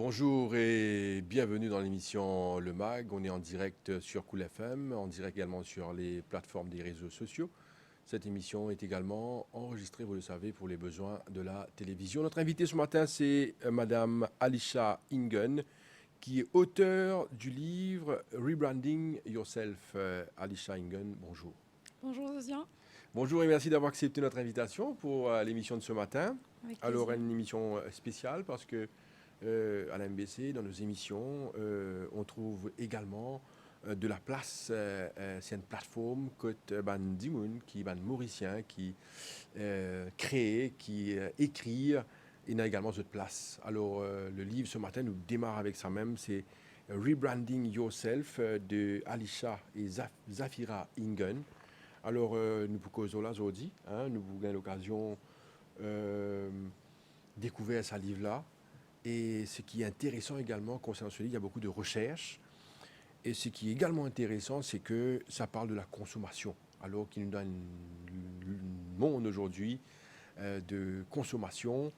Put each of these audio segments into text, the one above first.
Bonjour et bienvenue dans l'émission Le Mag. On est en direct sur Cool FM, en direct également sur les plateformes des réseaux sociaux. Cette émission est également enregistrée, vous le savez, pour les besoins de la télévision. Notre invitée ce matin, c'est Madame Alisha Ingen, qui est auteure du livre Rebranding Yourself. Alisha Ingen, bonjour. Bonjour Osian. Bonjour et merci d'avoir accepté notre invitation pour l'émission de ce matin. Avec Alors, plaisir. une émission spéciale parce que à la MBC, dans nos émissions, on trouve également de la place. C'est une plateforme que Ban Dimoun, qui est mauricien, qui crée, qui écrit, il y a également cette place. Alors, le livre ce matin nous démarre avec ça même, c'est Rebranding Yourself de Alisha et Zafira Ingen. Alors, nous vous causons là aujourd'hui, nous vous avons l'occasion de découvrir ce livre-là. Et ce qui est intéressant également concernant ce livre, il y a beaucoup de recherches. Et ce qui est également intéressant, c'est que ça parle de la consommation. Alors qu'il nous donne un monde aujourd'hui de consommation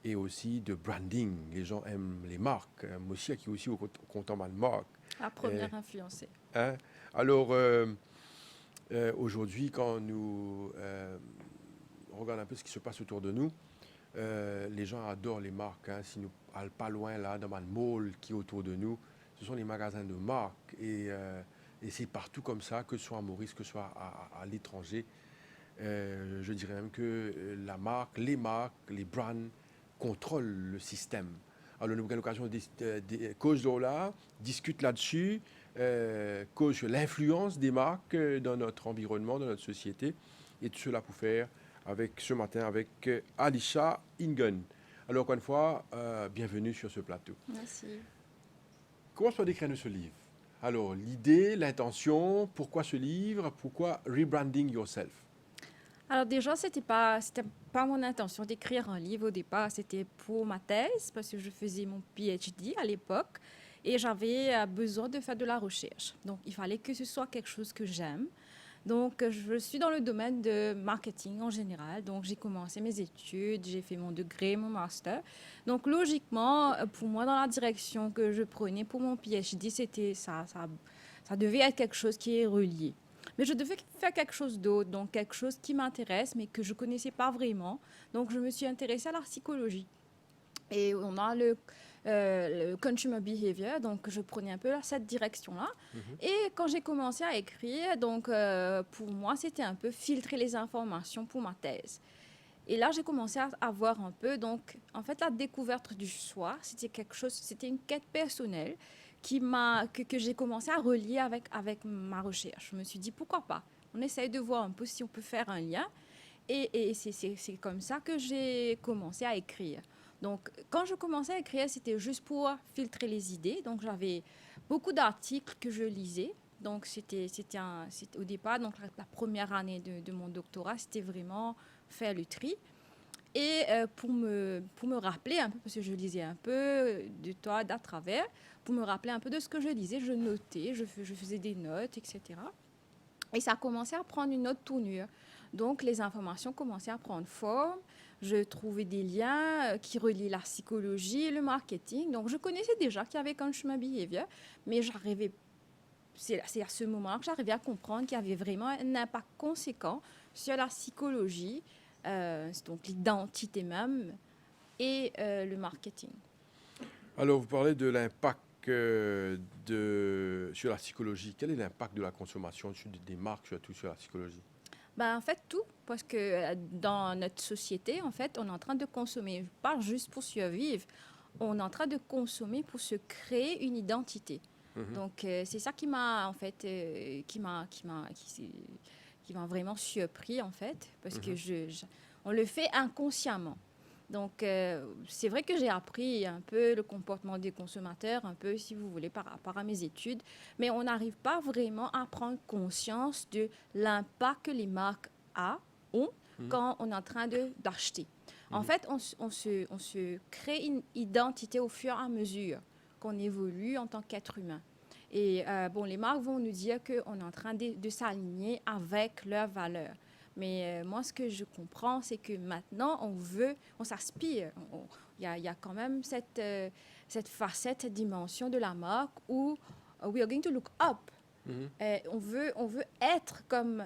et aussi de branding. Les gens aiment les marques. Moi aussi, qui est aussi au content de marque. La première influencée. Hein? Alors, aujourd'hui, quand nous regardons un peu ce qui se passe autour de nous, les gens adorent les marques. Si nous allons pas loin, là, dans le mall qui est autour de nous, ce sont les magasins de marques. Et c'est partout comme ça, que ce soit à Maurice, que ce soit à l'étranger. Je dirais même que la marque, les brands contrôlent le système. Alors, nous avons l'occasion de cause là, discute là-dessus, cause sur l'influence des marques dans notre environnement, dans notre société. Et tout cela pour faire ce matin avec Alisha Ingen. Alors, encore une fois, bienvenue sur ce plateau. Merci. Comment se décrire ce livre? Alors, l'idée, l'intention, pourquoi ce livre? Pourquoi Rebranding Yourself? Alors déjà, c'était pas mon intention d'écrire un livre au départ. C'était pour ma thèse parce que je faisais mon PhD à l'époque et j'avais besoin de faire de la recherche. Donc, il fallait que ce soit quelque chose que j'aime. Donc, je suis dans le domaine de marketing en général. Donc, j'ai commencé mes études, j'ai fait mon degré, mon master. Donc, logiquement, pour moi, dans la direction que je prenais pour mon PhD, c'était ça devait être quelque chose qui est relié. Mais je devais faire quelque chose d'autre, donc quelque chose qui m'intéresse, mais que je ne connaissais pas vraiment. Donc, je me suis intéressée à la psychologie. Et on a le consumer behavior, donc je prenais un peu cette direction-là. Et quand j'ai commencé à écrire, donc pour moi, c'était un peu filtrer les informations pour ma thèse. Et là, j'ai commencé à voir un peu, donc en fait, la découverte du soir, c'était une quête personnelle que j'ai commencé à relier avec ma recherche. Je me suis dit, pourquoi pas? On essaye de voir un peu si on peut faire un lien. Et c'est comme ça que j'ai commencé à écrire. Donc, quand je commençais à écrire, c'était juste pour filtrer les idées. Donc, j'avais beaucoup d'articles que je lisais. Donc, c'était au départ, donc la première année de mon doctorat, c'était vraiment faire le tri. Et pour me rappeler un peu, parce que je lisais un peu de toi, d'à travers, pour me rappeler un peu de ce que je lisais, je notais, je faisais des notes, etc. Et ça a commencé à prendre une autre tournure. Donc, les informations commençaient à prendre forme. Je trouvais des liens qui relient la psychologie et le marketing. Donc, je connaissais déjà qu'il y avait Consumer Behavior, mais c'est à ce moment que j'arrivais à comprendre qu'il y avait vraiment un impact conséquent sur la psychologie, donc l'identité même, et le marketing. Alors, vous parlez de l'impact sur la psychologie. Quel est l'impact de la consommation des marques, surtout sur la psychologie? Ben, en fait, tout, parce que dans notre société, en fait, on est en train de consommer, pas juste pour survivre, on est en train de consommer pour se créer une identité. Donc, c'est ça qui m'a, en fait, qui m'a vraiment surpris, en fait, parce que on le fait inconsciemment. Donc, c'est vrai que j'ai appris un peu le comportement des consommateurs, un peu, si vous voulez, par rapport à mes études, mais on n'arrive pas vraiment à prendre conscience de l'impact que les marques ont quand on est en train d'acheter. En fait, on se crée une identité au fur et à mesure qu'on évolue en tant qu'être humain. Et bon, les marques vont nous dire qu'on est en train de s'aligner avec leurs valeurs. Mais moi, ce que je comprends, c'est que maintenant, on s'aspire. Il y a quand même cette facette, cette dimension de la marque où we are going to look up. On veut être comme,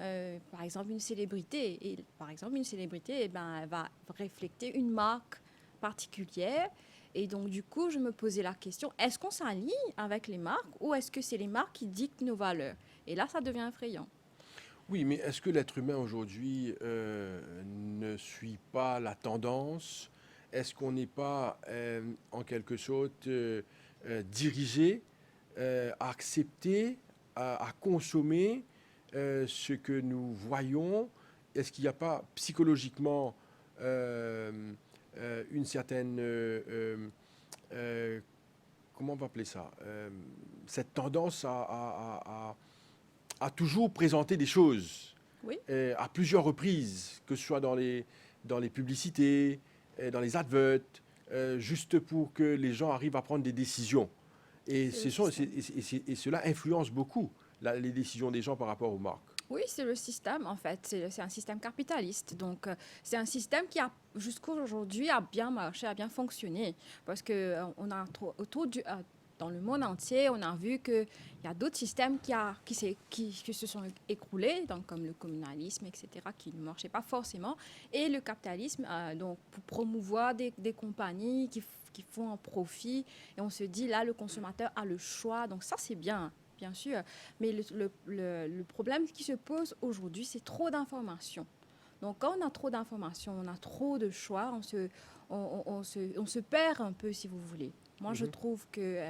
par exemple, une célébrité. Et par exemple, une célébrité, eh ben, elle va refléter une marque particulière. Et donc, du coup, je me posais la question, est-ce qu'on s'aligne avec les marques ou est-ce que c'est les marques qui dictent nos valeurs? Et là, ça devient effrayant. Oui, mais est-ce que l'être humain aujourd'hui ne suit pas la tendance? Est-ce qu'on n'est pas en quelque sorte dirigé à accepter, à consommer ce que nous voyons? Est-ce qu'il n'y a pas psychologiquement une certaine comment on va appeler ça cette tendance à toujours présenter des choses Oui, à plusieurs reprises, que ce soit dans les publicités, dans les adverts, juste pour que les gens arrivent à prendre des décisions. Et, c'est le système. et cela influence beaucoup les décisions des gens par rapport aux marques. Oui, c'est le système, en fait. C'est un système capitaliste. Donc, c'est un système qui a, jusqu'aujourd'hui, a bien marché, a bien fonctionné. Parce que on a dans le monde entier, on a vu qu'il y a d'autres systèmes qui se sont écroulés, donc, comme le communalisme, etc., qui ne marchaient pas forcément. Et le capitalisme, donc, pour promouvoir des compagnies qui font un profit. Et on se dit, là, le consommateur a le choix. Donc, ça, c'est bien. Bien sûr, mais le problème qui se pose aujourd'hui, c'est trop d'informations. Donc, quand on a trop d'informations, on a trop de choix, on se perd un peu, si vous voulez. Moi, je trouve que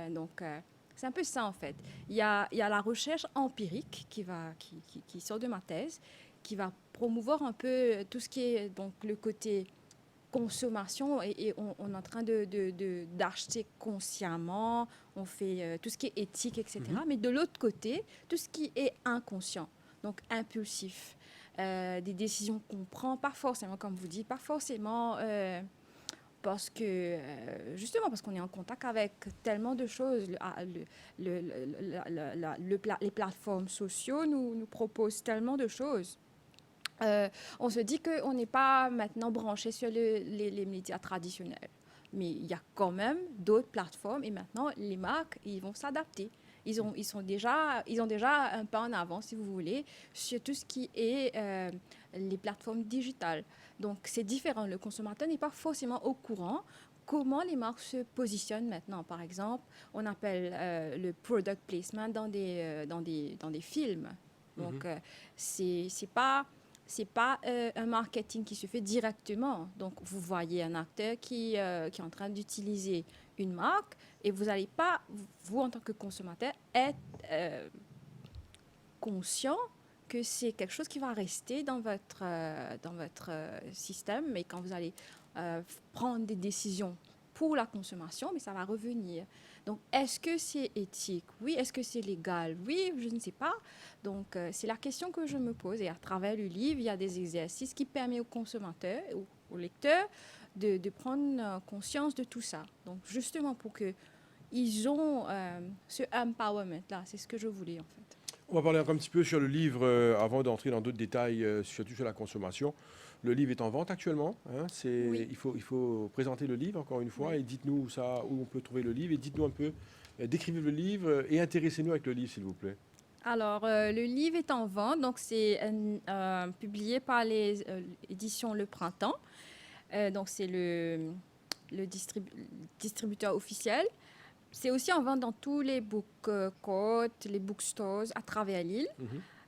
c'est un peu ça, en fait. Il y a la recherche empirique qui sort de ma thèse, qui va promouvoir un peu tout ce qui est donc, le côté consommation et on est en train d'acheter consciemment, on fait tout ce qui est éthique, etc. Mais de l'autre côté, tout ce qui est inconscient, donc impulsif, des décisions qu'on prend, pas forcément, comme vous dites, pas forcément parce que, justement, parce qu'on est en contact avec tellement de choses. Les plateformes sociaux nous proposent tellement de choses. On se dit qu'on n'est pas maintenant branché sur les médias traditionnels. Mais il y a quand même d'autres plateformes et maintenant, les marques, ils vont s'adapter. Ils ont déjà un pas en avant, si vous voulez, sur tout ce qui est les plateformes digitales. Donc, c'est différent. Le consommateur n'est pas forcément au courant comment les marques se positionnent maintenant. Par exemple, on appelle le product placement dans des films. Donc, c'est pas un marketing qui se fait directement. Donc, vous voyez un acteur qui est en train d'utiliser une marque et vous n'allez pas, vous, en tant que consommateur, être conscient que c'est quelque chose qui va rester dans votre système. Mais quand vous allez prendre des décisions pour la consommation, mais ça va revenir. Donc, est-ce que c'est éthique? Oui. Est-ce que c'est légal? Oui, je ne sais pas. Donc, c'est la question que je me pose. Et à travers le livre, il y a des exercices qui permettent aux consommateurs, aux lecteurs, de prendre conscience de tout ça. Donc, justement, pour qu'ils ont ce empowerment-là. C'est ce que je voulais, en fait. On va parler un petit peu sur le livre avant d'entrer dans d'autres détails, surtout sur la consommation. Le livre est en vente actuellement. Hein, Oui. il faut présenter le livre encore une fois Oui. et dites-nous ça, où on peut trouver le livre et dites-nous un peu, décrivez le livre et intéressez-nous avec le livre s'il vous plaît. Alors, le livre est en vente. Donc, c'est publié par les éditions Le Printemps. Donc, c'est le distributeur officiel. C'est aussi en vente dans tous les book courts, les bookstores à travers l'île.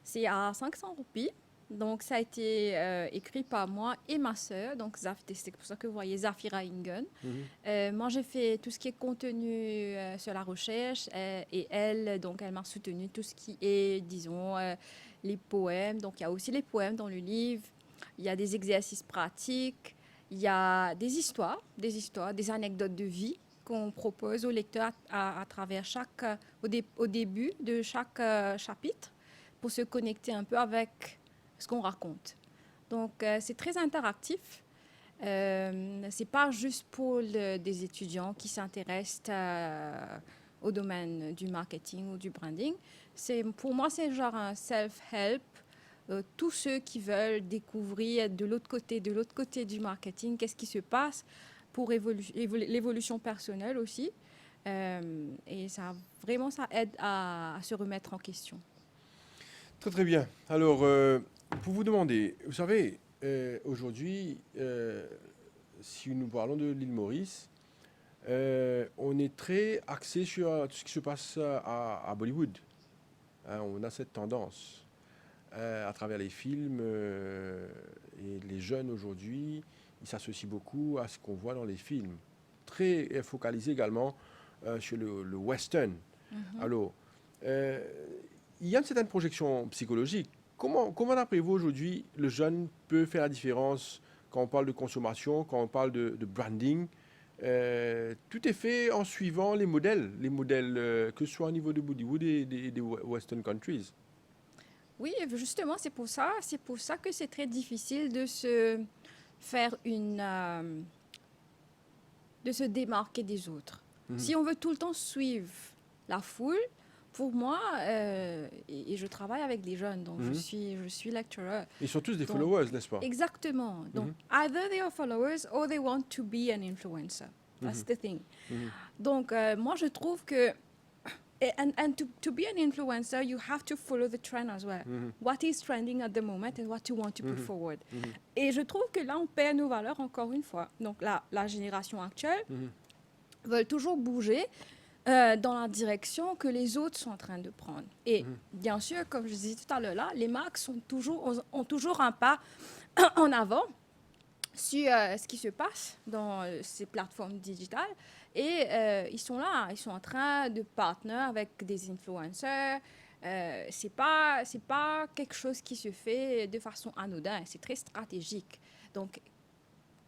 C'est à 500 roupies. Donc, ça a été écrit par moi et ma sœur. Donc, c'est pour ça que vous voyez Zafira Ingen. Moi, j'ai fait tout ce qui est contenu sur la recherche et elle, donc, elle m'a soutenu tout ce qui est, disons, les poèmes. Donc, il y a aussi les poèmes dans le livre. Il y a des exercices pratiques. Il y a des histoires, des anecdotes de vie qu'on propose aux lecteurs à travers au début de chaque chapitre pour se connecter un peu avec ce qu'on raconte. Donc, c'est très interactif. C'est pas juste pour des étudiants qui s'intéressent au domaine du marketing ou du branding. Pour moi, c'est genre un self-help. Tous ceux qui veulent découvrir de l'autre côté du marketing, qu'est-ce qui se passe pour l'évolution personnelle aussi. Et vraiment, ça aide à se remettre en question. Très très bien. Alors, pour vous demander, vous savez, aujourd'hui, si nous parlons de l'île Maurice, on est très axé sur tout ce qui se passe à Bollywood. Hein, on a cette tendance à travers les films et les jeunes aujourd'hui, ils s'associent beaucoup à ce qu'on voit dans les films. Très focalisé également sur le western. Alors, euh, il y a une certaine projection psychologique. Comment d'après vous, aujourd'hui, le jeune peut faire la différence quand on parle de consommation, quand on parle de branding? Tout est fait en suivant les modèles que ce soit au niveau de Bollywood et des Western countries. Oui, justement, c'est pour ça que c'est très difficile de se faire de se démarquer des autres. Si on veut tout le temps suivre la foule, pour moi, et je travaille avec des jeunes, donc je suis lecturer. Ils sont tous des Donc, followers, n'est-ce pas? exactement. Donc, either they are followers or they want to be an influencer. That's the thing. Donc, moi, je trouve que and to be an influencer, you have to follow the trend as well. What is trending at the moment and what you want to put forward. Et je trouve que là, on perd nos valeurs encore une fois. Donc, la génération actuelle veut toujours bouger dans la direction que les autres sont en train de prendre. Et bien sûr, comme je disais tout à l'heure, là, les marques ont toujours un pas en avant sur ce qui se passe dans ces plateformes digitales. Et ils sont là, ils sont en train de partner avec des influenceurs. C'est pas quelque chose qui se fait de façon anodine, c'est très stratégique. Donc,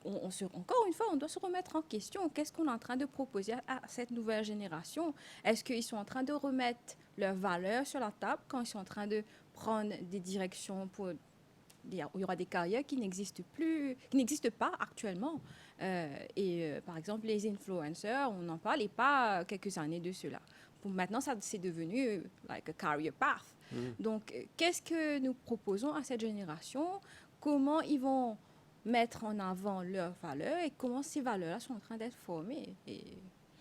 encore une fois, on doit se remettre en question. Qu'est-ce qu'on est en train de proposer à cette nouvelle génération? Est-ce qu'ils sont en train de remettre leurs valeurs sur la table quand ils sont en train de prendre des directions pour... Il y aura des carrières qui n'existent pas actuellement. Par exemple, les influenceurs, on n'en parlait pas quelques années de cela. Maintenant, c'est devenu like a career path. Donc, qu'est-ce que nous proposons à cette génération? Comment ils vont mettre en avant leurs valeurs et comment ces valeurs-là sont en train d'être formées. Et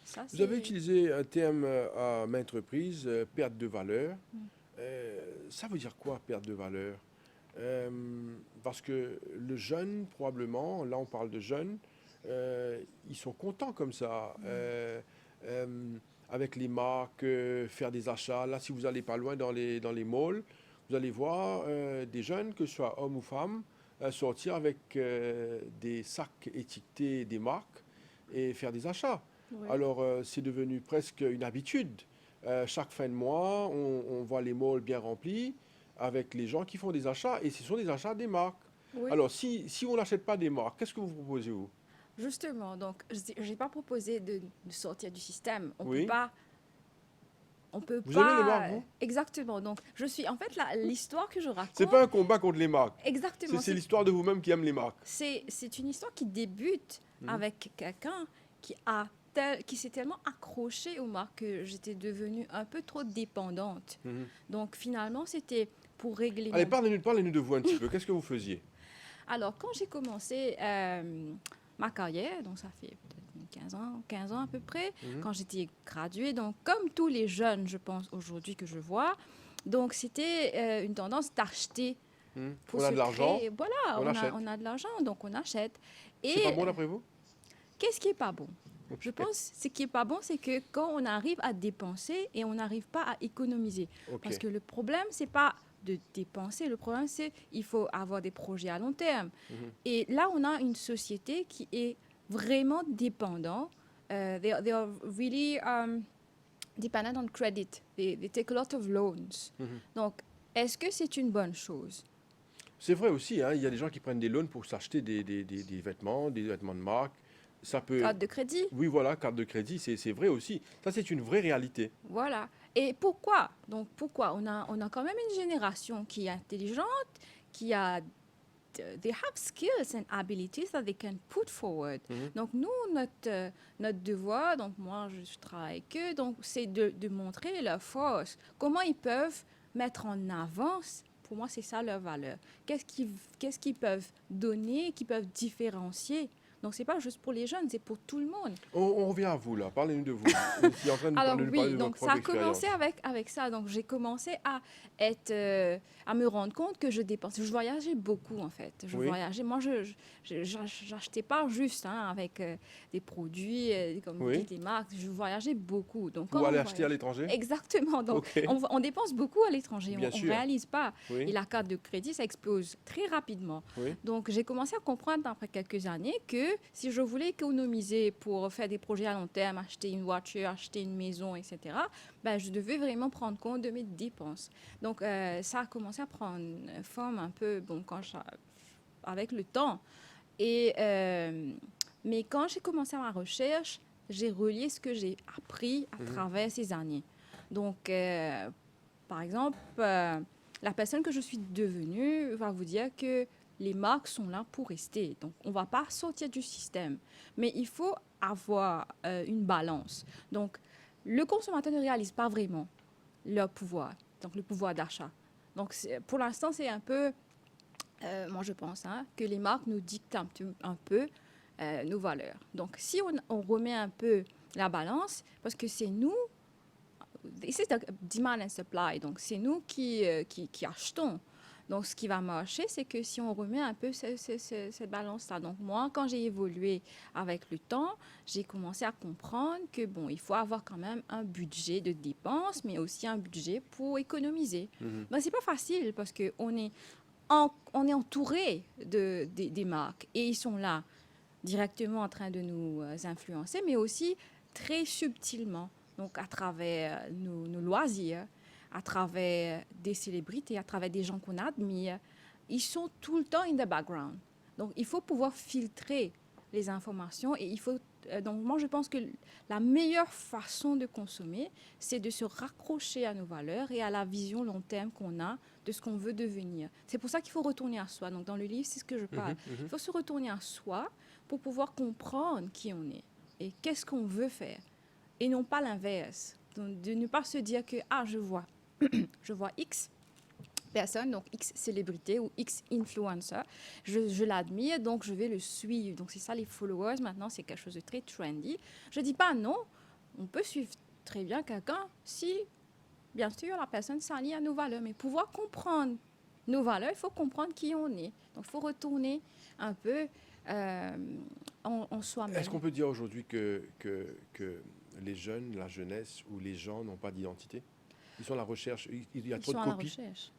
ça, vous avez utilisé un terme à maintes reprises, perte de valeur. Ça veut dire quoi, perte de valeur? Parce que le jeune, probablement, là on parle de jeunes, ils sont contents comme ça. Avec les marques, faire des achats. Là, si vous allez pas loin dans les malls, vous allez voir des jeunes, que ce soit hommes ou femmes, sortir avec des sacs étiquetés des marques et faire des achats. Oui. Alors, c'est devenu presque une habitude. Chaque fin de mois, on voit les malls bien remplis avec les gens qui font des achats et ce sont des achats des marques. Oui. Alors, si on n'achète pas des marques, qu'est-ce que vous proposez, vous? Justement, donc, je n'ai pas proposé de sortir du système. On peut pas... Vous aimez les marques, vous? Exactement. Donc, je suis... En fait, l'histoire que je raconte... C'est pas un combat contre les marques. Exactement. C'est l'histoire de vous-même qui aime les marques. C'est une histoire qui débute avec quelqu'un qui s'est tellement accroché aux marques que j'étais devenue un peu trop dépendante. Donc, finalement, c'était pour régler... Allez, parlez-nous de vous un petit peu. Qu'est-ce que vous faisiez? Alors, quand j'ai commencé ma carrière, donc ça fait peut-être 15 ans à peu près, quand j'étais graduée, donc comme tous les jeunes, je pense, aujourd'hui que je vois, donc c'était une tendance d'acheter. On a de l'argent. Voilà, on a de l'argent, donc on achète. C'est pas bon d'après vous? Qu'est-ce qui est pas bon? Je pense que ce qui est pas bon, c'est que quand on arrive à dépenser et on n'arrive pas à économiser. Parce que le problème, c'est pas de dépenser. Le problème, c'est qu'il faut avoir des projets à long terme. Et là, on a une société qui est vraiment dépendante. They are really dependent on credit. They take a lot of loans. Donc, est-ce que c'est une bonne chose? C'est vrai aussi. Hein, il y a des gens qui prennent des loans pour s'acheter des vêtements de marque. Ça peut... Carte de crédit. Oui, voilà, carte de crédit, c'est vrai aussi. Ça, c'est une vraie réalité. Voilà. Et pourquoi? Donc, pourquoi on a quand même une génération qui est intelligente, qui a... They have skills and abilities that they can put forward. Donc, nous, notre devoir, donc moi, je travaille avec eux, donc c'est de montrer leur force. Comment ils peuvent mettre en avant, pour moi, c'est ça leur valeur. Qu'est-ce qu'ils peuvent donner, qu'ils peuvent différencier Donc, ce n'est pas juste pour les jeunes, c'est pour tout le monde. On revient à vous, là. Parlez-nous de vous. Vous étiez en train de Alors parler oui, de votre donc propre ça a commencé expérience. avec ça. Donc j'ai commencé à à me rendre compte que je dépensais. Je voyageais beaucoup en fait. Je Oui. voyageais. Moi, j'achetais pas juste avec des produits, comme vous Oui. dites, des marques. Je voyageais beaucoup. Donc Pour quand aller on acheter à voyage, l'étranger? exactement. Donc OK. on dépense beaucoup à l'étranger. Bien On sûr. réalise pas. Et Oui. la carte de crédit, ça explose très rapidement. Oui. Donc j'ai commencé à comprendre après quelques années que si je voulais économiser pour faire des projets à long terme, acheter une voiture, acheter une maison, etc., ben, je devais vraiment prendre compte de mes dépenses. Donc ça a commencé à prendre forme un peu bon, avec le temps. Mais quand j'ai commencé ma recherche, j'ai relié ce que j'ai appris à travers ces années. Donc, par exemple, la personne que je suis devenue va vous dire que les marques sont là pour rester. Donc, on ne va pas sortir du système. Mais il faut avoir une balance. Donc, le consommateur ne réalise pas vraiment leur pouvoir, donc le pouvoir d'achat. Donc, pour l'instant, c'est un peu, moi je pense, que les marques nous dictent un peu nos valeurs. Donc, si on remet un peu la balance, parce que c'est nous, c'est demand and supply, donc c'est nous qui achetons. Donc, ce qui va marcher, c'est que si on remet un peu cette balance-là. Donc, moi, quand j'ai évolué avec le temps, j'ai commencé à comprendre que, bon, il faut avoir quand même un budget de dépenses, mais aussi un budget pour économiser. Ben, c'est pas facile parce qu'on est, on est entouré des marques et ils sont là directement en train de nous influencer, mais aussi très subtilement, donc à travers nos loisirs, à travers des célébrités, à travers des gens qu'on admire. Ils sont tout le temps in the background. Donc, il faut pouvoir filtrer les informations et il faut... donc, moi, je pense que la meilleure façon de consommer, c'est de se raccrocher à nos valeurs et à la vision long terme qu'on a de ce qu'on veut devenir. C'est pour ça qu'il faut retourner à soi. Donc, dans le livre, c'est ce que je parle. Il faut se retourner à soi pour pouvoir comprendre qui on est et qu'est-ce qu'on veut faire. Et non pas l'inverse. Donc, de ne pas se dire que, ah, je vois X personne, donc X célébrité ou X influencer, je l'admire, donc je vais le suivre. Donc c'est ça les followers, maintenant c'est quelque chose de très trendy. Je ne dis pas non, on peut suivre très bien quelqu'un si, bien sûr, la personne s'allie à nos valeurs, mais pouvoir comprendre nos valeurs, il faut comprendre qui on est. Donc il faut retourner un peu en soi-même. Est-ce qu'on peut dire aujourd'hui que les jeunes, la jeunesse ou les gens n'ont pas d'identité? Ils sont à la recherche, il y a trop de copies.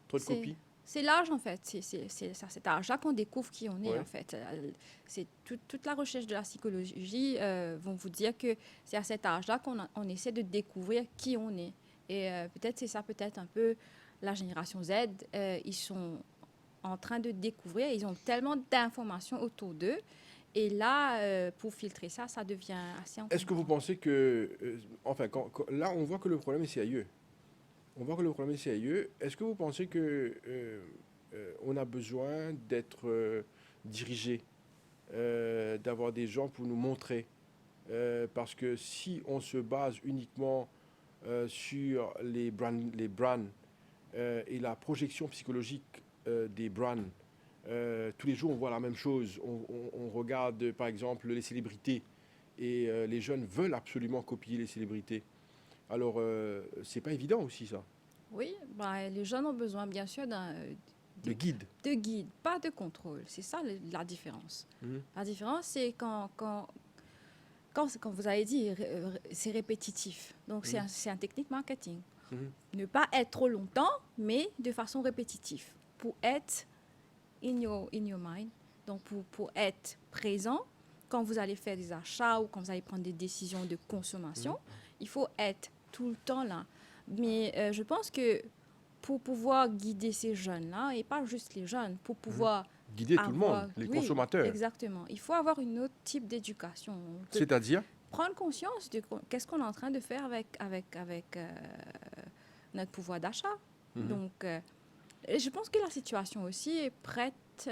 Trop de copies. C'est l'âge, en fait. C'est à cet âge-là qu'on découvre qui on est, Ouais. en fait. C'est toute la recherche de la psychologie vont vous dire que c'est à cet âge-là qu'on essaie de découvrir qui on est. Et peut-être c'est ça, peut-être un peu la génération Z. Ils sont en train de découvrir. Ils ont tellement d'informations autour d'eux. Et là, pour filtrer ça, ça devient assez encombrant. Est-ce que vous pensez que... enfin, là, on voit que le problème est sérieux. On voit que le problème est sérieux. Est-ce que vous pensez que on a besoin d'être dirigé, d'avoir des gens pour nous montrer? Parce que si on se base uniquement sur les brands et la projection psychologique des brands, tous les jours on voit la même chose. On regarde par exemple les célébrités et les jeunes veulent absolument copier les célébrités. Alors, c'est pas évident aussi, ça. Oui, bah, les jeunes ont besoin, bien sûr, De guide. de guide, pas de contrôle. C'est ça la différence. La différence, c'est quand vous avez dit, c'est répétitif. Donc, c'est un technique marketing. Ne pas être trop longtemps, mais de façon répétitive. Pour être in your mind, donc pour être présent, quand vous allez faire des achats ou quand vous allez prendre des décisions de consommation, il faut être tout le temps là. Mais je pense que pour pouvoir guider ces jeunes-là, et pas juste les jeunes, pour pouvoir guider tout le monde, les consommateurs. Exactement. Il faut avoir un autre type d'éducation. C'est-à-dire prendre conscience de qu'est-ce qu'on est en train de faire avec notre pouvoir d'achat. Donc, je pense que la situation aussi est prête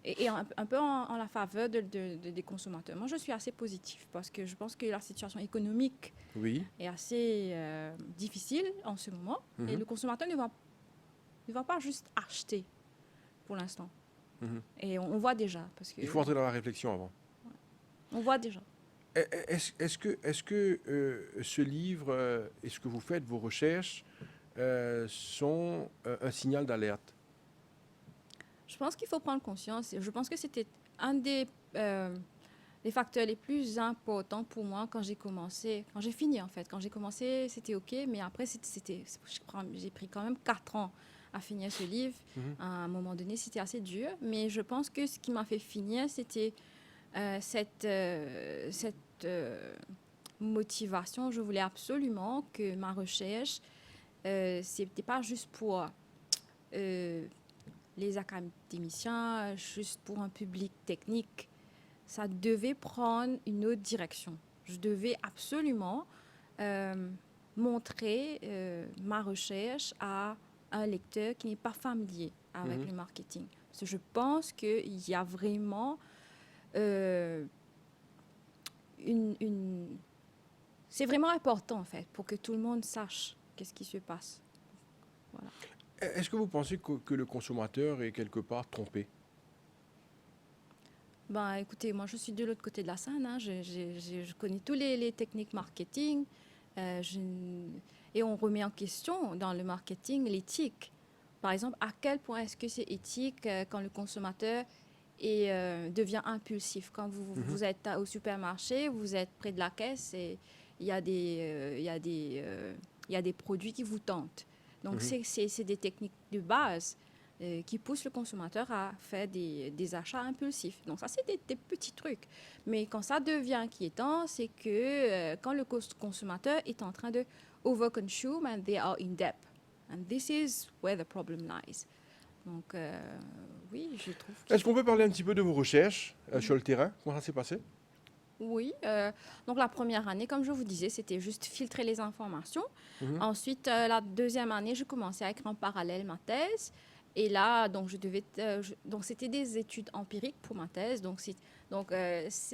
et un peu en la faveur des consommateurs. Moi, je suis assez positive parce que je pense que la situation économique est assez difficile en ce moment. Et le consommateur ne va pas juste acheter pour l'instant. Et on voit déjà. Parce que, il faut entrer dans la réflexion avant. On voit déjà. Est-ce que ce livre et ce que vous faites, vos recherches, sont un signal d'alerte? Je pense qu'il faut prendre conscience. Je pense que c'était un des facteurs les plus importants pour moi quand j'ai commencé, quand j'ai fini en fait. Quand j'ai commencé, c'était OK, mais après, j'ai pris quand même 4 ans à finir ce livre. Mhm. À un moment donné, c'était assez dur, mais je pense que ce qui m'a fait finir, c'était cette motivation. Je voulais absolument que ma recherche, c'était pas juste pour les académiciens, juste pour un public technique. Ça devait prendre une autre direction. Je devais absolument montrer ma recherche à un lecteur qui n'est pas familier avec Mhm. le marketing. Parce que je pense qu'il y a vraiment euh, une... C'est vraiment important, en fait, pour que tout le monde sache qu'est-ce qui se passe. Voilà. Est-ce que vous pensez que le consommateur est quelque part trompé? Ben, écoutez, moi, je suis de l'autre côté de la scène. Hein. Je connais tous les techniques marketing. Euh, je- et on remet en question dans le marketing l'éthique. Par exemple, à quel point est-ce que c'est éthique quand le consommateur devient impulsif? Quand Mhm. vous êtes au supermarché, vous êtes près de la caisse et il y a il y a des produits qui vous tentent. Donc, Mhm. c'est des techniques de base qui poussent le consommateur à faire des achats impulsifs. Donc, ça, c'est des petits trucs. Mais quand ça devient inquiétant, c'est que quand le consommateur est en train de overconsume and they are in debt. And this is where the problem lies. Donc, oui, je trouve qu'il Est-ce qu'on faut... peut parler un petit peu de vos recherches sur le terrain? Comment ça s'est passé? Oui, donc la première année, comme je vous disais, c'était juste filtrer les informations. Mhm. Ensuite, la deuxième année, je commençais à écrire en parallèle ma thèse. Et là, donc, donc c'était des études empiriques pour ma thèse. C'est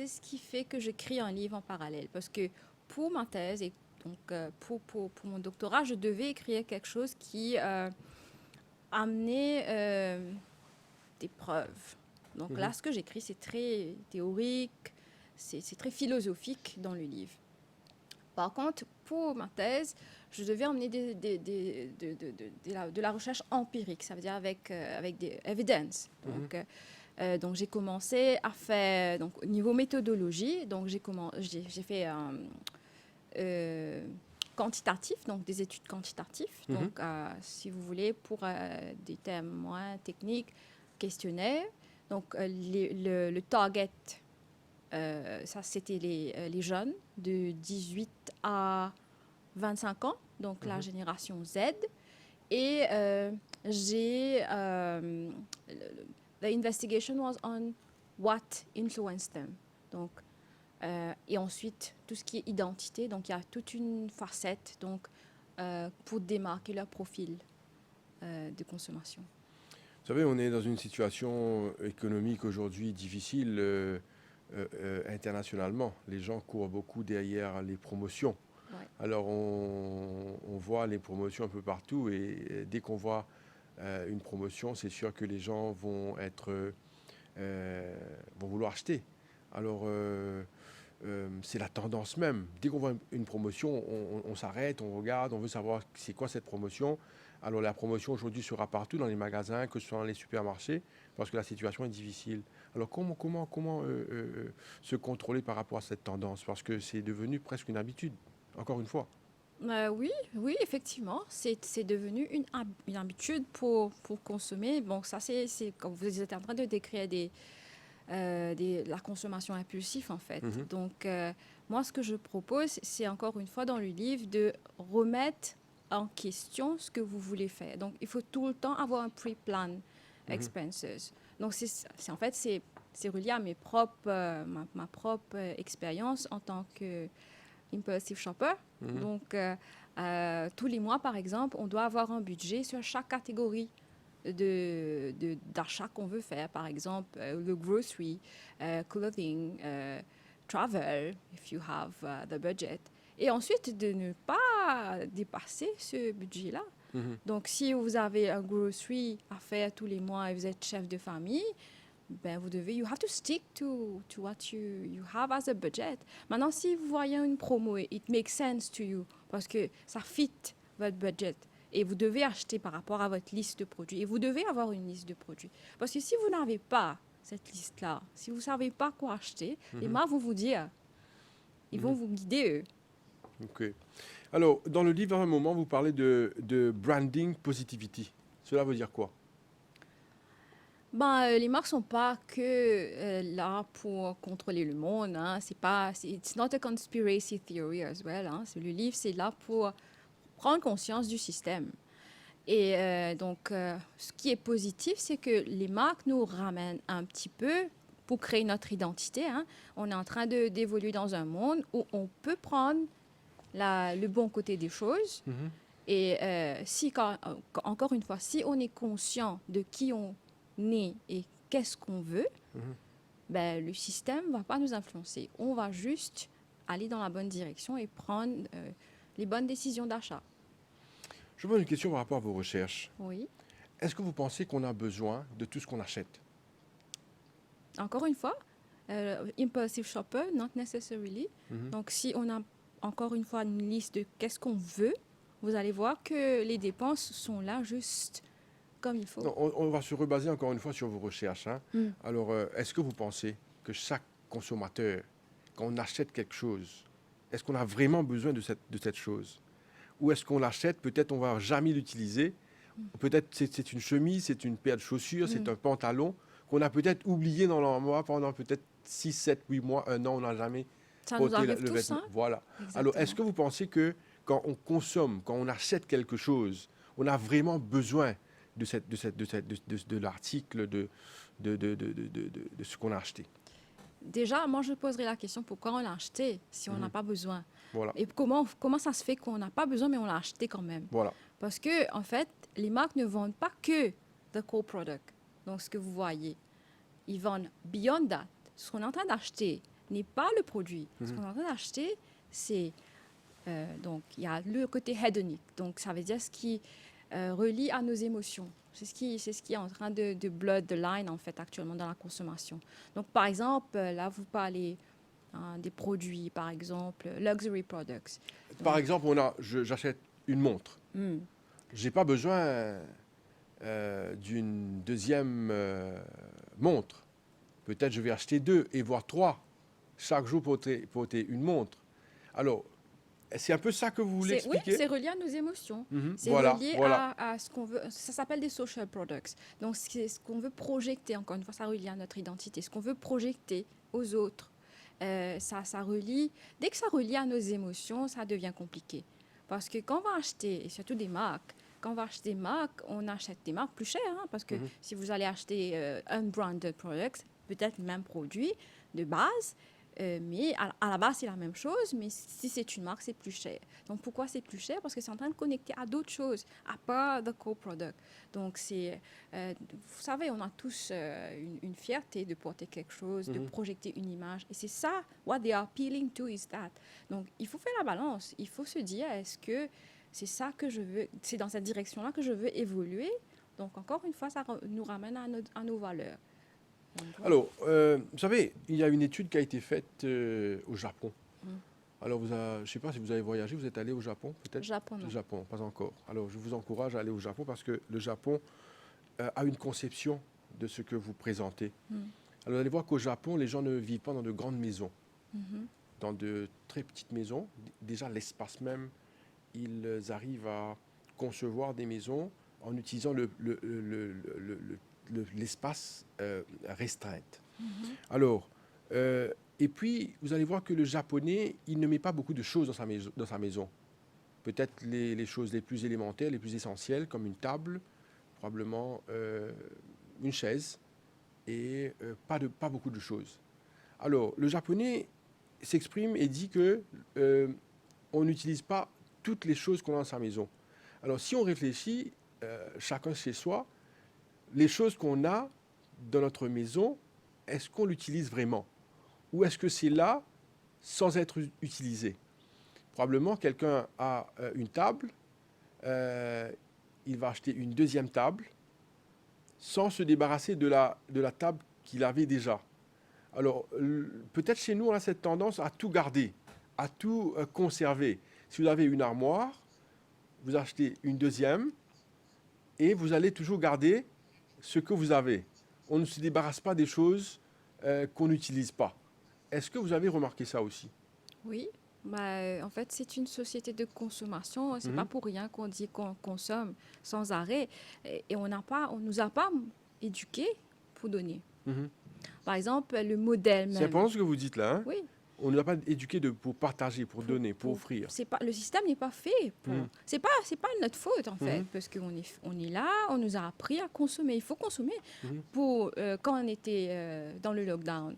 ce qui fait que j'écris un livre en parallèle. Parce que pour ma thèse et donc, pour mon doctorat, je devais écrire quelque chose qui amenait des preuves. Donc là, Mhm. ce que j'écris, c'est très théorique, c'est très philosophique dans le livre. Par contre, pour ma thèse, je devais emmener de la recherche empirique, ça veut dire avec des evidence. Mhm. Donc j'ai commencé à faire, donc, au niveau méthodologie, donc j'ai fait euh, quantitatif, donc des études quantitatives. Mhm. Donc, si vous voulez, pour des thèmes moins techniques, questionnaire. Donc, le target, ça, c'était les jeunes de 18 à 25 ans, donc la Mhm. génération Z. Et j'ai... the investigation was on what influenced them. Donc, et ensuite, tout ce qui est identité. Donc, il y a toute une facette pour démarquer leur profil de consommation. Vous savez, on est dans une situation économique aujourd'hui difficile internationalement. Les gens courent beaucoup derrière les promotions. Ouais. Alors on voit les promotions un peu partout et dès qu'on voit une promotion, c'est sûr que les gens vont vouloir acheter. Alors c'est la tendance même. Dès qu'on voit une promotion, on s'arrête, on regarde, on veut savoir c'est quoi cette promotion. Alors la promotion aujourd'hui sera partout dans les magasins, que ce soit dans les supermarchés, parce que la situation est difficile. Alors comment se contrôler par rapport à cette tendance? Parce que c'est devenu presque une habitude, encore une fois. Oui, oui, effectivement, c'est devenu une habitude pour consommer. Bon, ça, c'est comme vous êtes en train de décrire la consommation impulsive, en fait. Mhm. Donc, moi, ce que je propose, c'est encore une fois dans le livre de remettre en question ce que vous voulez faire. Donc, il faut tout le temps avoir un pre-plan Mhm. expenses. Donc, en fait, c'est relié à ma propre expérience en tant que impulsive shopper. Mhm. Donc, tous les mois, par exemple, on doit avoir un budget sur chaque catégorie d'achat qu'on veut faire. Par exemple, le grocery, clothing, travel, if you have the budget. Et ensuite, de ne pas dépasser ce budget-là. Mhm. Donc, si vous avez un grocery à faire tous les mois et vous êtes chef de famille, ben vous devez, you have to stick to what you have as a budget. Maintenant, si vous voyez une promo, it makes sense to you parce que ça fit votre budget et vous devez acheter par rapport à votre liste de produits et vous devez avoir une liste de produits. Parce que si vous n'avez pas cette liste-là, si vous ne savez pas quoi acheter, les marques vont vous dire, ils vont vous guider, eux. OK. Alors, dans le livre, à un moment, vous parlez de branding positivity. Cela veut dire quoi? Ben, les marques sont pas que là pour contrôler le monde. Hein. C'est pas, it's not a conspiracy theory as well. Hein. Le livre, c'est là pour prendre conscience du système. Et donc, ce qui est positif, c'est que les marques nous ramènent un petit peu pour créer notre identité. Hein. On est en train d'évoluer dans un monde où on peut prendre le bon côté des choses. Mhm. Et encore une fois, si on est conscient de qui on est et qu'est-ce qu'on veut, ben, le système ne va pas nous influencer. On va juste aller dans la bonne direction et prendre les bonnes décisions d'achat. Je vous pose une question par rapport à vos recherches. Oui. Est-ce que vous pensez qu'on a besoin de tout ce qu'on achète? Encore une fois, impulsive shopper, not necessarily. Donc, si on a encore une fois une liste de qu'est-ce qu'on veut, vous allez voir que les dépenses sont là juste comme il faut. Non, on va se rebaser encore une fois sur vos recherches. Hein. Alors, est-ce que vous pensez que chaque consommateur, quand on achète quelque chose, est-ce qu'on a vraiment besoin de cette chose? Ou est-ce qu'on l'achète, peut-être on ne va jamais l'utiliser, peut-être c'est une chemise, c'est une paire de chaussures, c'est un pantalon qu'on a peut-être oublié dans l'armoire pendant peut-être 6, 7, 8 mois, 1 an, on n'a jamais Ça nous porté arrive le tous, vêtement. hein? Voilà. Exactement. Alors, est-ce que vous pensez que quand on consomme, quand on achète quelque chose, on a vraiment besoin de l'article, de ce qu'on a acheté? Déjà, moi, je poserais la question pourquoi on l'a acheté si on n'a pas besoin. Voilà. Et comment ça se fait qu'on n'a pas besoin, mais on l'a acheté quand même? Voilà. Parce que, en fait, les marques ne vendent pas que the core product, donc ce que vous voyez. Ils vendent beyond that. Ce qu'on est en train d'acheter n'est pas le produit. Ce qu'on est en train d'acheter, c'est... donc, il y a le côté hedonique. Donc, ça veut dire ce qui relie à nos émotions. C'est ce qui est en train de blur the line, en fait, actuellement dans la consommation. Donc, par exemple, là, vous parlez des produits, par exemple, luxury products. Par exemple, j'achète une montre. Je n'ai pas besoin d'une deuxième montre. Peut-être je vais acheter 2 et voire 3 chaque jour pour porter une montre. Alors, c'est un peu ça que vous voulez expliquer? Oui, c'est relié à nos émotions. C'est Voilà, relié voilà. à ce qu'on veut. Ça s'appelle des social products. Donc, c'est ce qu'on veut projeter. Encore une fois, ça relie à notre identité. Ce qu'on veut projeter aux autres. Ça relie. Dès que ça relie à nos émotions, ça devient compliqué. Parce que quand on va acheter, et surtout des marques, quand on va acheter des marques, on achète des marques plus chères. Hein, parce que si vous allez acheter unbranded products, peut-être le même produit de base, mais à la base, c'est la même chose, mais si c'est une marque, c'est plus cher. Donc, pourquoi c'est plus cher? Parce que c'est en train de connecter à d'autres choses, à part the core product. Donc, vous savez, on a tous une fierté de porter quelque chose, de projeter une image. Et c'est ça, what they are appealing to is that. Donc, il faut faire la balance. Il faut se dire, est-ce que c'est ça que je veux, c'est dans cette direction-là que je veux évoluer? Donc, encore une fois, ça nous ramène à nos valeurs. Alors, vous savez, il y a une étude qui a été faite au Japon. Alors, je ne sais pas si vous avez voyagé, vous êtes allé au Japon, peut-être? Japon, non. Japon, pas encore. Alors, je vous encourage à aller au Japon parce que le Japon a une conception de ce que vous présentez. Alors, vous allez voir qu'au Japon, les gens ne vivent pas dans de grandes maisons. Dans de très petites maisons. Déjà, l'espace même, ils arrivent à concevoir des maisons en utilisant l'espace restreint. Alors, et puis, vous allez voir que le Japonais, il ne met pas beaucoup de choses dans sa maison. Peut-être les choses les plus élémentaires, les plus essentielles, comme une table, probablement une chaise, et pas beaucoup de choses. Alors, le Japonais s'exprime et dit que on n'utilise pas toutes les choses qu'on a dans sa maison. Alors, si on réfléchit, chacun chez soi, les choses qu'on a dans notre maison, est-ce qu'on l'utilise vraiment? Ou est-ce que c'est là sans être utilisé? Probablement, quelqu'un a une table, il va acheter une deuxième table sans se débarrasser de la table qu'il avait déjà. Alors, peut-être chez nous, on a cette tendance à tout garder, à tout conserver. Si vous avez une armoire, vous achetez une deuxième et vous allez toujours garder ce que vous avez. On ne se débarrasse pas des choses qu'on n'utilise pas. Est-ce que vous avez remarqué ça aussi? Oui, en fait, c'est une société de consommation. C'est pas pour rien qu'on dit qu'on consomme sans arrêt. Et on nous a pas éduqués pour donner. Mhm. Par exemple, le modèle C'est même. important ce que vous dites là. Hein? Oui, On ne nous a pas éduqués pour partager, pour donner, pour offrir. c'est pas, le système n'est pas fait pour. C'est pas notre faute en fait, parce on est là, on nous a appris à consommer. Il faut consommer. Pour quand on était dans le lockdown,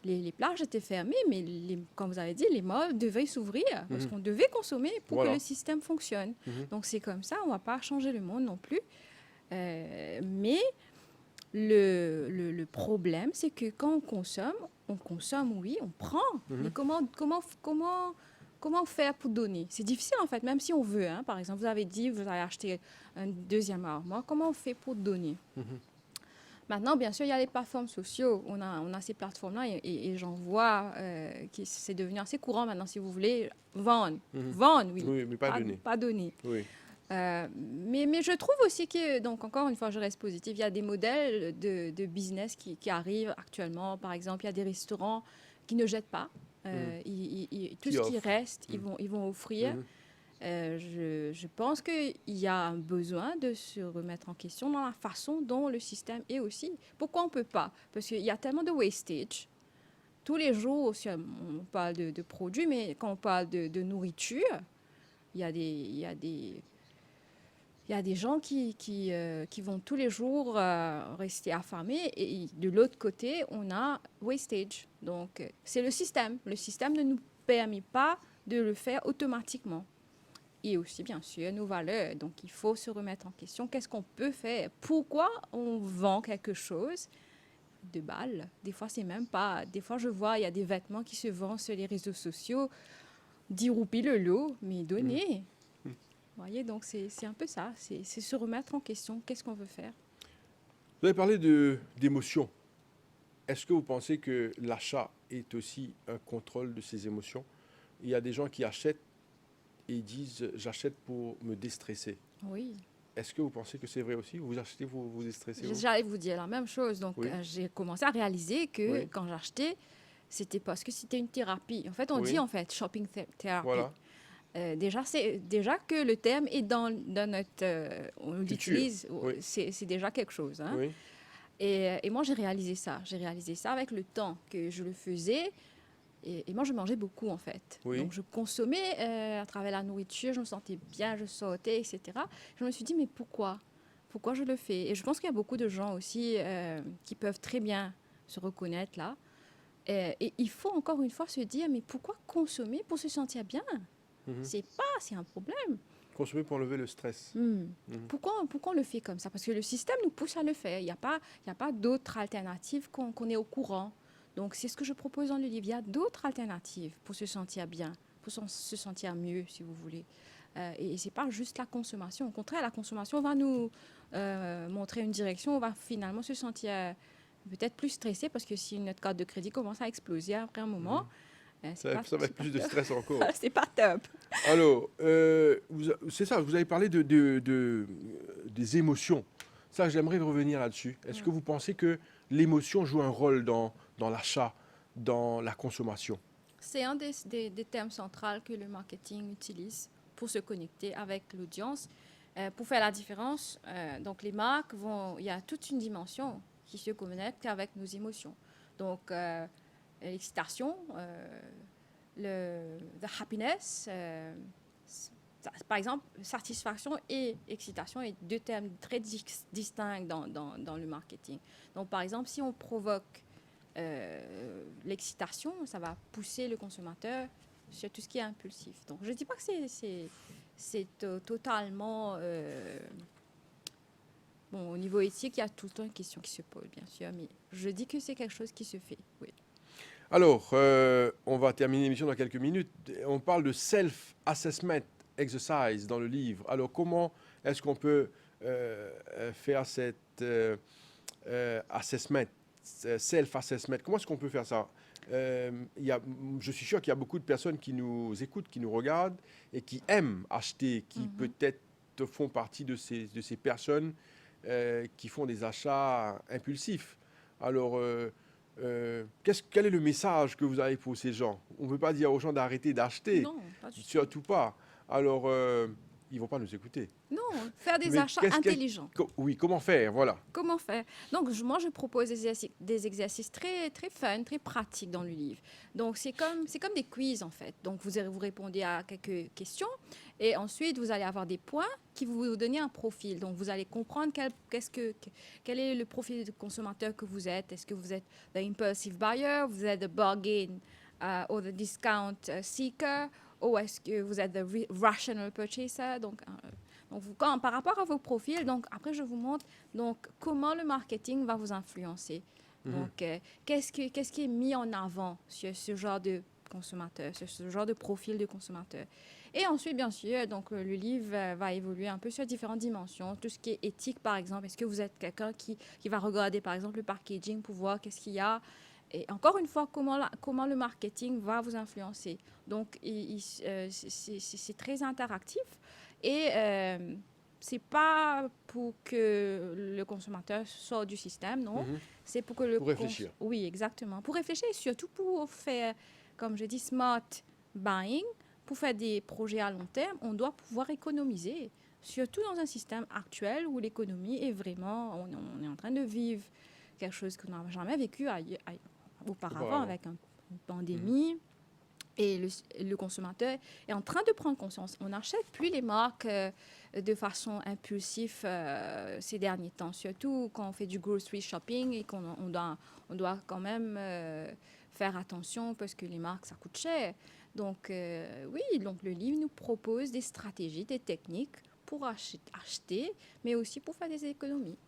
les plages étaient fermées, mais comme vous avez dit, les malls devaient s'ouvrir parce qu'on devait consommer pour que le système fonctionne. Donc c'est comme ça, on va pas changer le monde non plus. Mais le problème, c'est que quand on consomme, oui, on prend. Mais comment faire pour donner? C'est difficile en fait, même si on veut. Hein. Par exemple, vous avez dit, vous allez acheter un deuxième armoire. Comment on fait pour donner? Maintenant, bien sûr, il y a les plateformes sociaux. On a ces plateformes-là et j'en vois que c'est devenu assez courant maintenant, si vous voulez, vendre. Vendre, oui. Oui, mais pas donner. Pas donner. Oui. Mais je trouve aussi que, donc encore une fois, je reste positive, il y a des modèles de business qui arrivent actuellement. Par exemple, il y a des restaurants qui ne jettent pas. Tout ce qui reste, ils vont offrir. Je pense qu'il y a un besoin de se remettre en question dans la façon dont le système est aussi. Pourquoi on ne peut pas? Parce qu'il y a tellement de wastage. Tous les jours, aussi, on parle de produits, mais quand on parle de nourriture, il y a des gens qui vont tous les jours rester affamés et de l'autre côté, on a wastage. Donc, c'est le système. Le système ne nous permet pas de le faire automatiquement. Et aussi, bien sûr, nos valeurs. Donc, il faut se remettre en question. Qu'est-ce qu'on peut faire? Pourquoi on vend quelque chose de balles? Des fois, c'est même pas... Des fois, je vois, il y a des vêtements qui se vendent sur les réseaux sociaux. 10 roupies le lot, mais donnez. Vous voyez, donc c'est un peu ça. C'est se remettre en question. Qu'est-ce qu'on veut faire? Vous avez parlé d'émotions. Est-ce que vous pensez que l'achat est aussi un contrôle de ces émotions? Il y a des gens qui achètent et ils disent « j'achète pour me déstresser ». Oui. Est-ce que vous pensez que c'est vrai aussi? Vous achetez pour vous déstresser? J'allais vous dire la même chose. Donc, j'ai commencé à réaliser que quand j'achetais, c'était parce que c'était une thérapie. En fait, on dit en fait shopping therapy. Voilà. Déjà que le terme est dans notre... on l'utilise, c'est déjà quelque chose. Hein? Oui. Et moi, j'ai réalisé ça. J'ai réalisé ça avec le temps que je le faisais. Et moi, je mangeais beaucoup, en fait. Oui. Donc, je consommais à travers la nourriture, je me sentais bien, je sautais, etc. Je me suis dit, mais pourquoi? Pourquoi je le fais? Et je pense qu'il y a beaucoup de gens aussi qui peuvent très bien se reconnaître là. Et il faut encore une fois se dire, mais pourquoi consommer pour se sentir bien? C'est un problème. Consommer pour enlever le stress. Pourquoi on le fait comme ça? Parce que le système nous pousse à le faire. Il n'y a pas d'autres alternatives qu'on est au courant. Donc, c'est ce que je propose dans le livre. Il y a d'autres alternatives pour se sentir bien, pour se sentir mieux, si vous voulez. Et ce n'est pas juste la consommation. Au contraire, la consommation va nous montrer une direction. On va finalement se sentir peut-être plus stressé parce que si notre carte de crédit commence à exploser après un moment, ça va être plus de stress encore. C'est pas top. Alors, c'est ça, vous avez parlé des émotions. Ça, j'aimerais revenir là-dessus. Est-ce que vous pensez que l'émotion joue un rôle dans l'achat, dans la consommation? C'est un des termes centraux que le marketing utilise pour se connecter avec l'audience. Pour faire la différence, donc les marques il y a toute une dimension qui se connecte avec nos émotions. Donc, l'excitation, the happiness, par exemple, satisfaction et excitation sont deux termes très distincts dans le marketing. Donc, par exemple, si on provoque l'excitation, ça va pousser le consommateur sur tout ce qui est impulsif. Donc, je ne dis pas que c'est totalement... Bon, au niveau éthique, il y a tout le temps une question qui se pose, bien sûr, mais je dis que c'est quelque chose qui se fait, oui. Alors, on va terminer l'émission dans quelques minutes. On parle de self-assessment exercise dans le livre. Alors, comment est-ce qu'on peut faire cet assessment? self-assessment, comment est-ce qu'on peut faire ça? Je suis sûr qu'il y a beaucoup de personnes qui nous écoutent, qui nous regardent et qui aiment acheter, qui peut-être font partie de ces personnes qui font des achats impulsifs. Alors, quel est le message que vous avez pour ces gens? On ne peut pas dire aux gens d'arrêter d'acheter, Non, pas du tout. surtout pas. Alors, ils ne vont pas nous écouter. Non, faire des Mais achats intelligents. Oui, comment faire? Voilà. Comment faire? Donc, moi, je propose des exercices très, très fun, très pratiques dans le livre. Donc, c'est comme des quiz, en fait. Donc, vous répondez à quelques questions et ensuite, vous allez avoir des points qui vous donnent un profil. Donc, vous allez comprendre quel est le profil de consommateur que vous êtes. Est-ce que vous êtes the impulsive buyer, vous êtes the bargain or the discount seeker, ou est-ce que vous êtes the rational purchaser? Donc, par rapport à vos profils, donc après je vous montre donc comment le marketing va vous influencer. Donc qu'est-ce qui est mis en avant sur ce genre de consommateur, sur ce genre de profil de consommateur. Et ensuite, bien sûr, donc le livre va évoluer un peu sur différentes dimensions. Tout ce qui est éthique, par exemple. Est-ce que vous êtes quelqu'un qui va regarder, par exemple, le packaging pour voir qu'est-ce qu'il y a? Et encore une fois, comment le marketing va vous influencer. Donc, c'est très interactif. Et c'est pas pour que le consommateur sorte du système, non. C'est pour que Pour réfléchir. Oui, exactement. Pour réfléchir et surtout pour faire, comme je dis, smart buying. Pour faire des projets à long terme, on doit pouvoir économiser. Surtout dans un système actuel où l'économie est vraiment... On est en train de vivre quelque chose qu'on n'a jamais vécu auparavant avec une pandémie. Et le consommateur est en train de prendre conscience. On n'achète plus les marques de façon impulsive ces derniers temps, surtout quand on fait du grocery shopping et qu'on doit quand même faire attention parce que les marques, ça coûte cher. Donc, oui, donc le livre nous propose des stratégies, des techniques pour acheter, mais aussi pour faire des économies.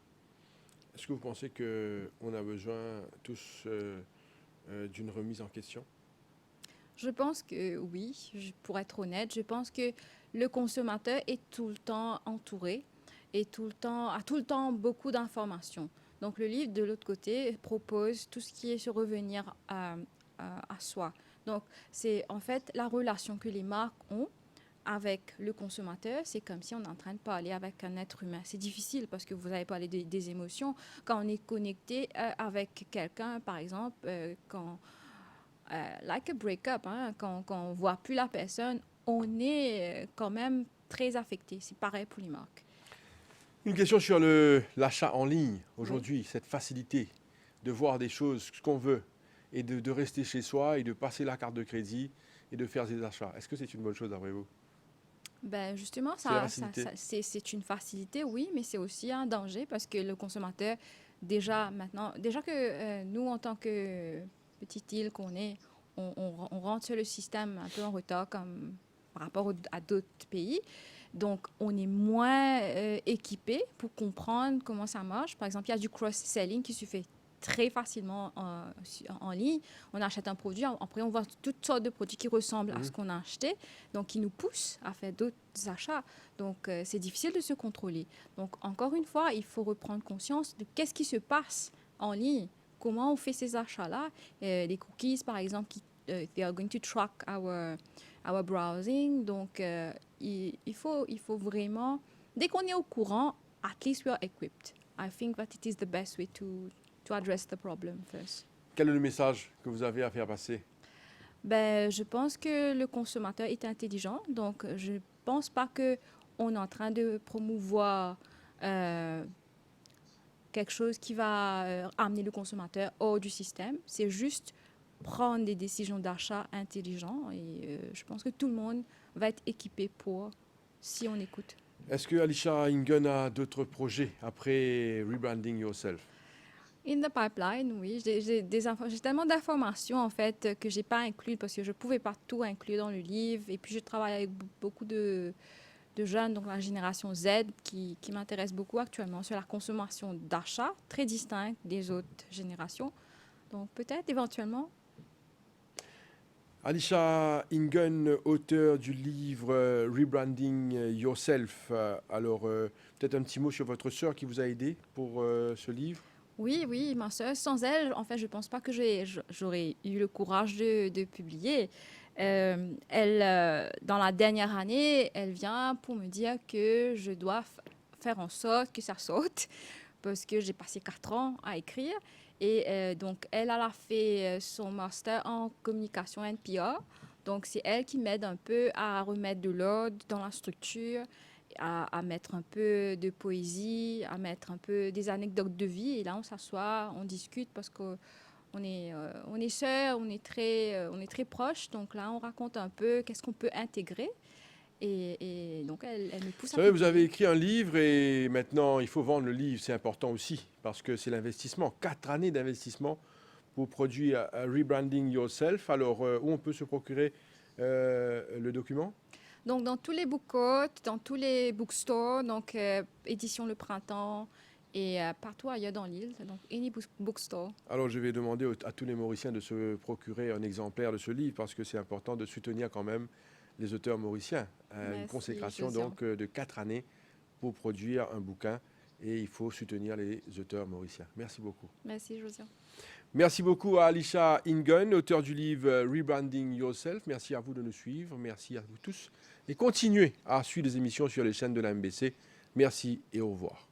Est-ce que vous pensez qu'on a besoin tous d'une remise en question? Je pense que oui, pour être honnête, je pense que le consommateur est tout le temps entouré et a tout le temps beaucoup d'informations. Donc le livre, de l'autre côté, propose tout ce qui est sur revenir à soi. Donc c'est en fait la relation que les marques ont avec le consommateur, c'est comme si on est en train de parler avec un être humain. C'est difficile parce que vous avez parlé des émotions. Quand on est connecté avec quelqu'un, par exemple, like a break-up, quand on ne voit plus la personne, on est quand même très affecté. C'est pareil pour les marques. Une question sur l'achat en ligne aujourd'hui, cette facilité de voir des choses, ce qu'on veut, et de rester chez soi et de passer la carte de crédit et de faire des achats. Est-ce que c'est une bonne chose d'après vous? Ben justement, c'est une facilité, oui, mais c'est aussi un danger parce que le consommateur, déjà que nous, en tant que petite île qu'on est, on rentre sur le système un peu en retard par rapport à d'autres pays. Donc, on est moins équipé pour comprendre comment ça marche. Par exemple, il y a du cross-selling qui se fait très facilement en ligne. On achète un produit, après on voit toutes sortes de produits qui ressemblent à ce qu'on a acheté, donc qui nous poussent à faire d'autres achats. Donc c'est difficile de se contrôler. Donc encore une fois, il faut reprendre conscience de qu'est-ce qui se passe en ligne, comment on fait ces achats-là. Les cookies, par exemple, they are going to track our browsing. Donc il faut vraiment, dès qu'on est au courant, at least we are equipped. I think that it is the best way to address the problem first. Quel est le message que vous avez à faire passer? Ben, je pense que le consommateur est intelligent, donc je ne pense pas qu'on est en train de promouvoir quelque chose qui va amener le consommateur hors du système. C'est juste prendre des décisions d'achat intelligentes et je pense que tout le monde va être équipé si on écoute. Est-ce que Alisha Ingen a d'autres projets après Rebranding Yourself? In the pipeline, oui. J'ai tellement d'informations, en fait, que je n'ai pas inclus parce que je ne pouvais pas tout inclure dans le livre. Et puis, je travaille avec beaucoup de jeunes, donc la génération Z, qui m'intéresse beaucoup actuellement sur la consommation d'achat, très distincte des autres générations. Donc, peut-être, éventuellement. Alisha Ingen, auteur du livre Rebranding Yourself. Alors, peut-être un petit mot sur votre sœur qui vous a aidé pour ce livre? Oui, oui, ma sœur, sans elle, en fait, je pense pas que j'aurais eu le courage de publier. Dans la dernière année, elle vient pour me dire que je dois faire en sorte que ça saute, parce que j'ai passé 4 ans à écrire. Et donc, elle a fait son master en communication and PR. Donc, c'est elle qui m'aide un peu à remettre de l'ordre dans la structure, à mettre un peu de poésie, à mettre un peu des anecdotes de vie. Et là, on s'assoit, on discute parce qu'on on est sœurs, on est très proches. Donc là, on raconte un peu qu'est-ce qu'on peut intégrer. Et donc, elle me pousse Vous à savez, vous avez publier. écrit un livre et maintenant il faut vendre le livre, c'est important aussi parce que c'est l'investissement, 4 années d'investissement pour produire Rebranding Yourself. Alors, où on peut se procurer le document? Donc, dans tous les book-out, dans tous les bookstores, donc édition Le Printemps et partout ailleurs dans l'île, donc any bookstore. Alors, je vais demander à tous les Mauriciens de se procurer un exemplaire de ce livre parce que c'est important de soutenir quand même les auteurs mauriciens. Une Merci, consécration Josiane. donc de 4 années pour produire un bouquin et il faut soutenir les auteurs mauriciens. Merci beaucoup. Merci, Josiane. Merci beaucoup à Alisha Ingen, auteur du livre Rebranding Yourself. Merci à vous de nous suivre. Merci à vous tous. Et continuez à suivre les émissions sur les chaînes de la MBC. Merci et au revoir.